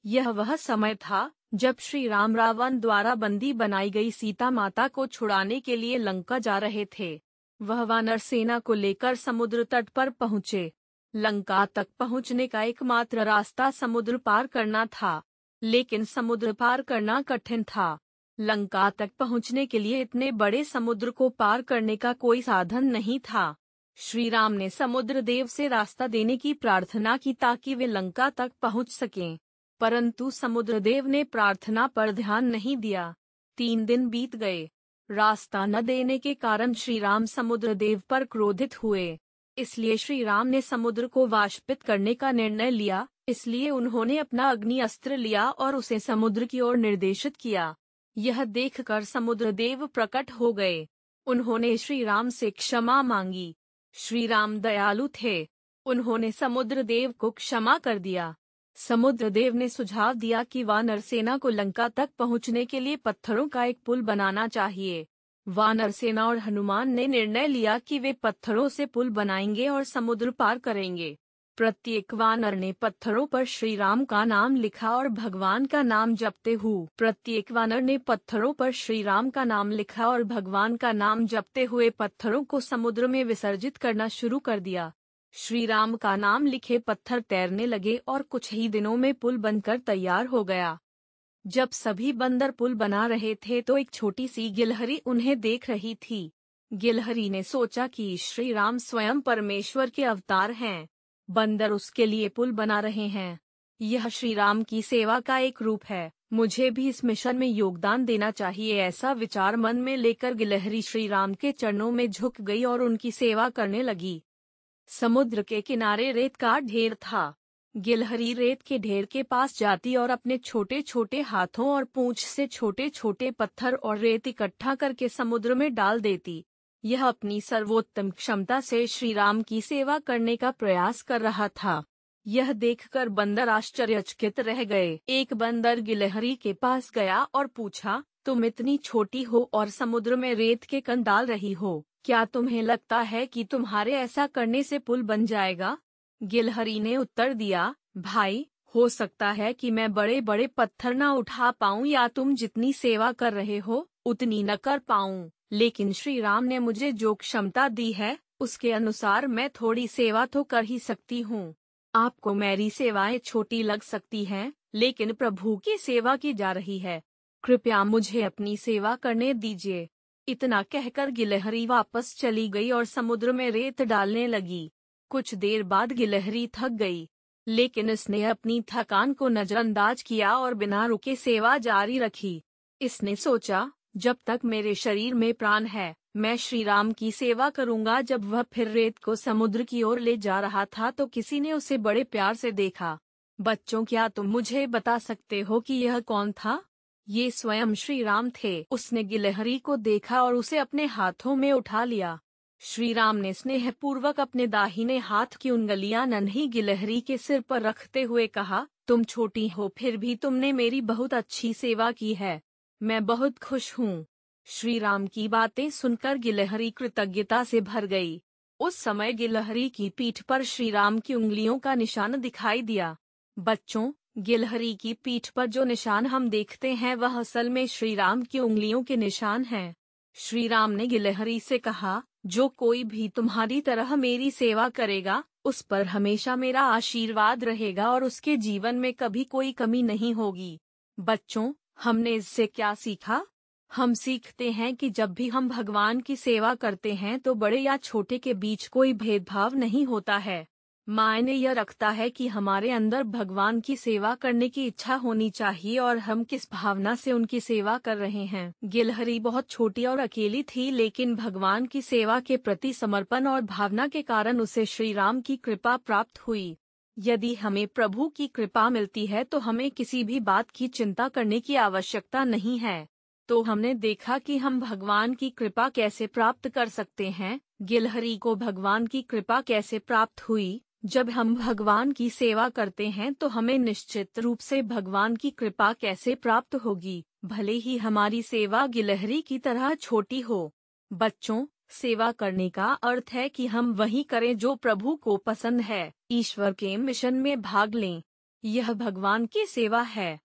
यह वह समय था जब श्री राम रावण द्वारा बंदी बनाई गई सीता माता को छुड़ाने के लिए लंका जा रहे थे। वह वानर सेना को लेकर समुद्र तट पर पहुंचे। लंका तक पहुंचने का एकमात्र रास्ता समुद्र पार करना था, लेकिन समुद्र पार करना कठिन था। लंका तक पहुंचने के लिए इतने बड़े समुद्र को पार करने का कोई साधन नहीं था। श्री राम ने समुद्र देव से रास्ता देने की प्रार्थना की ताकि वे लंका तक पहुंच सकें, परंतु समुद्र देव ने प्रार्थना पर ध्यान नहीं दिया। 3 दिन बीत गए। रास्ता न देने के कारण श्री राम समुद्र देव पर क्रोधित हुए। इसलिए श्री राम ने समुद्र को वाष्पित करने का निर्णय लिया। इसलिए उन्होंने अपना अग्नि अस्त्र लिया और उसे समुद्र की ओर निर्देशित किया। यह देखकर समुद्र देव प्रकट हो गए। उन्होंने श्री राम से क्षमा मांगी। श्री राम दयालु थे। उन्होंने समुद्र देव को क्षमा कर दिया। समुद्र देव ने सुझाव दिया कि वानर सेना को लंका तक पहुंचने के लिए पत्थरों का एक पुल बनाना चाहिए। वानर सेना और हनुमान ने निर्णय लिया कि वे पत्थरों से पुल बनाएंगे और समुद्र पार करेंगे। प्रत्येक वानर ने पत्थरों पर श्री राम का नाम लिखा और भगवान का नाम जपते हुए पत्थरों को समुद्र में विसर्जित करना शुरू कर दिया। श्री राम का नाम लिखे पत्थर तैरने लगे और कुछ ही दिनों में पुल बनकर तैयार हो गया। जब सभी बंदर पुल बना रहे थे तो एक छोटी सी गिलहरी उन्हें देख रही थी। गिलहरी ने सोचा कि श्री राम स्वयं परमेश्वर के अवतार हैं। बंदर उसके लिए पुल बना रहे हैं। यह श्री राम की सेवा का एक रूप है। मुझे भी इस मिशन में योगदान देना चाहिए, ऐसा विचार मन में लेकर गिलहरी श्री राम के चरणों में झुक गई और उनकी सेवा करने लगी। समुद्र के किनारे रेत का ढेर था। गिलहरी रेत के ढेर के पास जाती और अपने छोटे छोटे हाथों और पूंछ से छोटे छोटे पत्थर और रेत इकट्ठा करके समुद्र में डाल देती। यह अपनी सर्वोत्तम क्षमता से श्री राम की सेवा करने का प्रयास कर रहा था। यह देखकर बंदर आश्चर्यचकित रह गए। एक बंदर गिलहरी के पास गया और पूछा, तुम इतनी छोटी हो और समुद्र में रेत के कण डाल रही हो, क्या तुम्हें लगता है कि तुम्हारे ऐसा करने से पुल बन जाएगा? गिलहरी ने उत्तर दिया, भाई, हो सकता है कि मैं बड़े बड़े पत्थर न उठा पाऊं या तुम जितनी सेवा कर रहे हो उतनी न कर पाऊं, लेकिन श्री राम ने मुझे जो क्षमता दी है उसके अनुसार मैं थोड़ी सेवा तो कर ही सकती हूँ। आपको मेरी सेवाएं छोटी लग सकती हैं, लेकिन प्रभु की सेवा की जा रही है। कृपया मुझे अपनी सेवा करने दीजिए। इतना कहकर गिलहरी वापस चली गई और समुद्र में रेत डालने लगी। कुछ देर बाद गिलहरी थक गई, लेकिन इसने अपनी थकान को नजरअंदाज किया और बिना रुके सेवा जारी रखी। इसने सोचा, जब तक मेरे शरीर में प्राण है मैं श्री राम की सेवा करूंगा। जब वह फिर रेत को समुद्र की ओर ले जा रहा था तो किसी ने उसे बड़े प्यार से देखा। बच्चों, क्या तुम मुझे बता सकते हो कि यह कौन था? ये स्वयं श्री राम थे। उसने गिलहरी को देखा और उसे अपने हाथों में उठा लिया। श्री राम ने स्नेहपूर्वक अपने दाहिने हाथ की उंगलियां नन्ही गिलहरी के सिर पर रखते हुए कहा, तुम छोटी हो फिर भी तुमने मेरी बहुत अच्छी सेवा की है। मैं बहुत खुश हूँ। श्री राम की बातें सुनकर गिलहरी कृतज्ञता से भर गई। उस समय गिलहरी की पीठ पर श्री राम की उंगलियों का निशान दिखाई दिया। बच्चों, गिलहरी की पीठ पर जो निशान हम देखते हैं वह असल में श्री राम की उंगलियों के निशान हैं। श्री राम ने गिलहरी से कहा, जो कोई भी तुम्हारी तरह मेरी सेवा करेगा उस पर हमेशा मेरा आशीर्वाद रहेगा और उसके जीवन में कभी कोई कमी नहीं होगी। बच्चों, हमने इससे क्या सीखा? हम सीखते हैं कि जब भी हम भगवान की सेवा करते हैं तो बड़े या छोटे के बीच कोई भेदभाव नहीं होता है। मायने यह रखता है कि हमारे अंदर भगवान की सेवा करने की इच्छा होनी चाहिए और हम किस भावना से उनकी सेवा कर रहे हैं। गिलहरी बहुत छोटी और अकेली थी, लेकिन भगवान की सेवा के प्रति समर्पण और भावना के कारण उसे श्री राम की कृपा प्राप्त हुई। यदि हमें प्रभु की कृपा मिलती है तो हमें किसी भी बात की चिंता करने की आवश्यकता नहीं है। तो हमने देखा कि हम भगवान की कृपा कैसे प्राप्त कर सकते हैं। गिलहरी को भगवान की कृपा कैसे प्राप्त हुई? जब हम भगवान की सेवा करते हैं तो हमें निश्चित रूप से भगवान की कृपा कैसे प्राप्त होगी, भले ही हमारी सेवा गिलहरी की तरह छोटी हो। बच्चों, सेवा करने का अर्थ है कि हम वही करें जो प्रभु को पसंद है। ईश्वर के मिशन में भाग लें। यह भगवान की सेवा है।